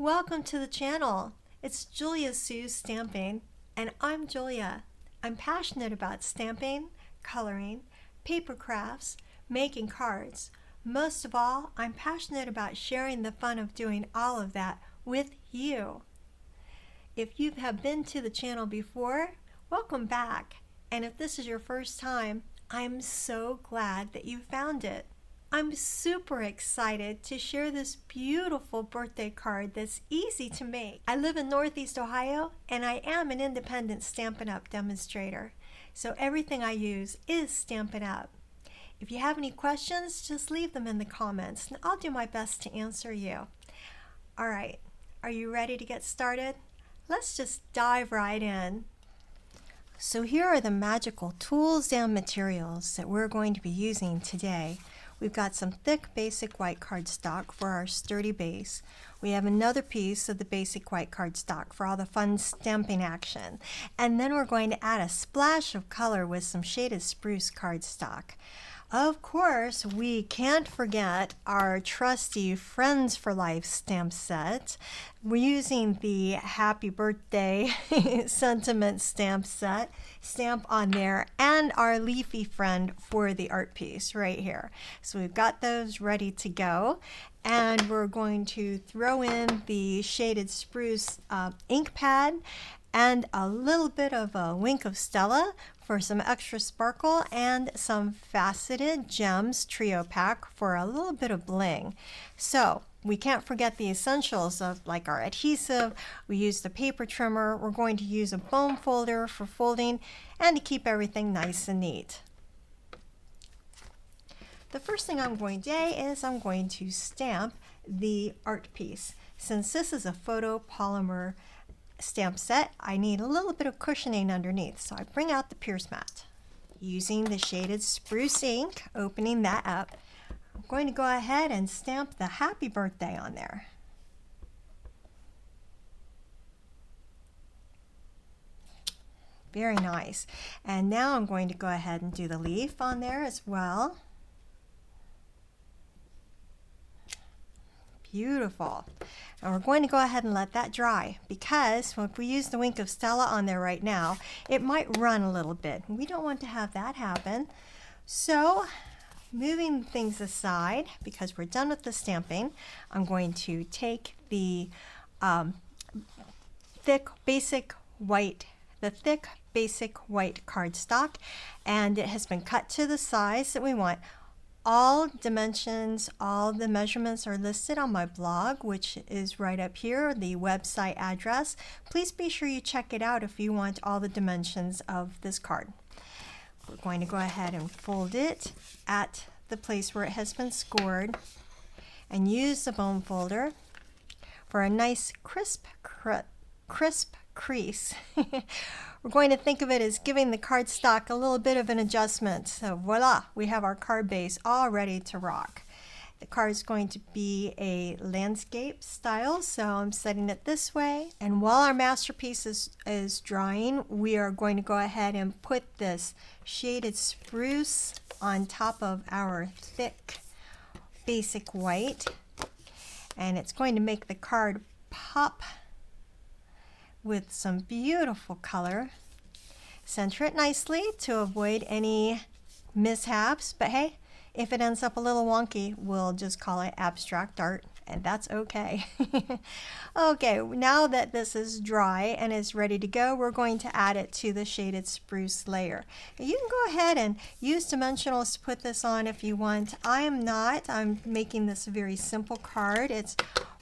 Welcome to the channel. It's Julia Sue Stamping, and I'm Julia. I'm passionate about stamping, coloring, paper crafts, making cards. Most of all, I'm passionate about sharing the fun of doing all of that with you. If you have been to the channel before, welcome back. And if this is your first time, I'm so glad that you found it. I'm super excited to share this beautiful birthday card that's easy to make. I live in Northeast Ohio and I am an independent Stampin' Up! Demonstrator. So everything I use is Stampin' Up! If you have any questions, just leave them in the comments and I'll do my best to answer you. Alright, are you ready to get started? Let's just dive right in. So here are the magical tools and materials that we're going to be using today. We've got some thick basic white cardstock for our sturdy base. We have another piece of the basic white cardstock for all the fun stamping action. And then we're going to add a splash of color with some shaded spruce cardstock. Of course, we can't forget our trusty Friends for Life stamp set. We're using the Happy Birthday sentiment stamp on there, and our Leafy Friend for the art piece right here. So we've got those ready to go, and we're going to throw in the shaded spruce ink pad and a little bit of a wink of Stella for some extra sparkle, and some faceted gems trio pack for a little bit of bling. So we can't forget the essentials of like our adhesive. We use the paper trimmer. We're going to use a bone folder for folding and to keep everything nice and neat. The first thing I'm going to do is I'm going to stamp the art piece. Since this is a photopolymer stamp set, I need a little bit of cushioning underneath, so I bring out the Pierce mat. Using the shaded spruce ink, opening that up, I'm going to go ahead and stamp the happy birthday on there. Very nice. And now I'm going to go ahead and do the leaf on there as well. Beautiful. And we're going to go ahead and let that dry, because if we use the wink of Stella on there right now, it might run a little bit. We don't want to have that happen. So moving things aside, because we're done with the stamping, I'm going to take the thick basic white cardstock, and it has been cut to the size that we want. All dimensions, all the measurements are listed on my blog, which is right up here, the website address. Please be sure you check it out if you want all the dimensions of this card. We're going to go ahead and fold it at the place where it has been scored and use the bone folder for a nice crisp crease. We're going to think of it as giving the cardstock a little bit of an adjustment. So voila, we have our card base all ready to rock. The card is going to be a landscape style, so I'm setting it this way. And while our masterpiece is drying, we are going to go ahead and put this shaded spruce on top of our thick basic white. And it's going to make the card pop with some beautiful color. Center it nicely to avoid any mishaps, but hey, if it ends up a little wonky, we'll just call it abstract art, and that's okay. Okay, now that this is dry and is ready to go, we're going to add it to the shaded spruce layer. You can go ahead and use dimensionals to put this on if you want. I am not. I'm making this a very simple card. It's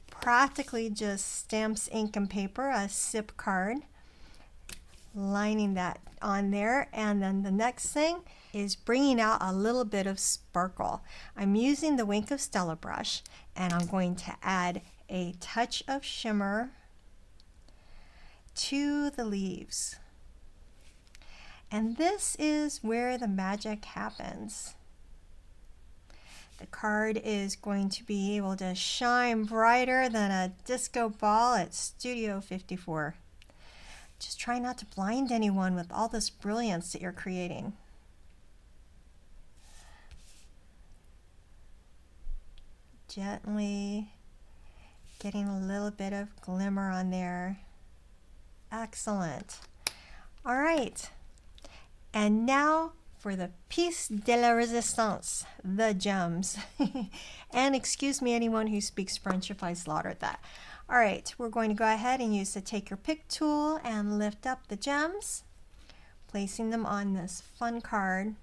practically just stamps, ink, and paper, a SIP card. Lining that on there, and then the next thing is bringing out a little bit of sparkle. I'm using the Wink of Stella brush, and I'm going to add a touch of shimmer to the leaves. And this is where the magic happens. The card is going to be able to shine brighter than a disco ball at Studio 54. Just try not to blind anyone with all this brilliance that you're creating. Gently getting a little bit of glimmer on there. Excellent. All right. And now for the piece de la resistance, the gems. And excuse me, anyone who speaks French, if I slaughtered that. All right, we're going to go ahead and use the Take Your Pick tool and lift up the gems, placing them on this fun card.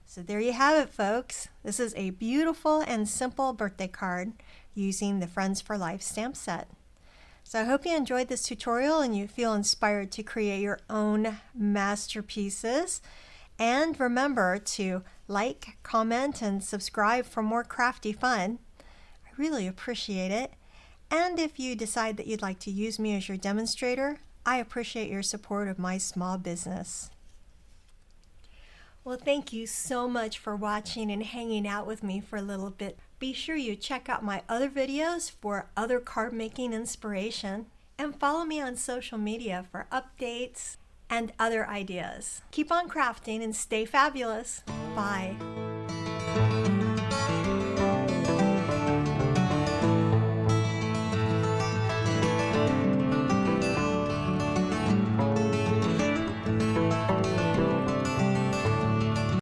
So there you have it, folks. This is a beautiful and simple birthday card using the Friends for Life stamp set. So I hope you enjoyed this tutorial and you feel inspired to create your own masterpieces. And remember to like, comment, and subscribe for more crafty fun. I really appreciate it. And if you decide that you'd like to use me as your demonstrator, I appreciate your support of my small business. Well, thank you so much for watching and hanging out with me for a little bit. Be sure you check out my other videos for other card making inspiration, and follow me on social media for updates and other ideas. Keep on crafting and stay fabulous. Bye.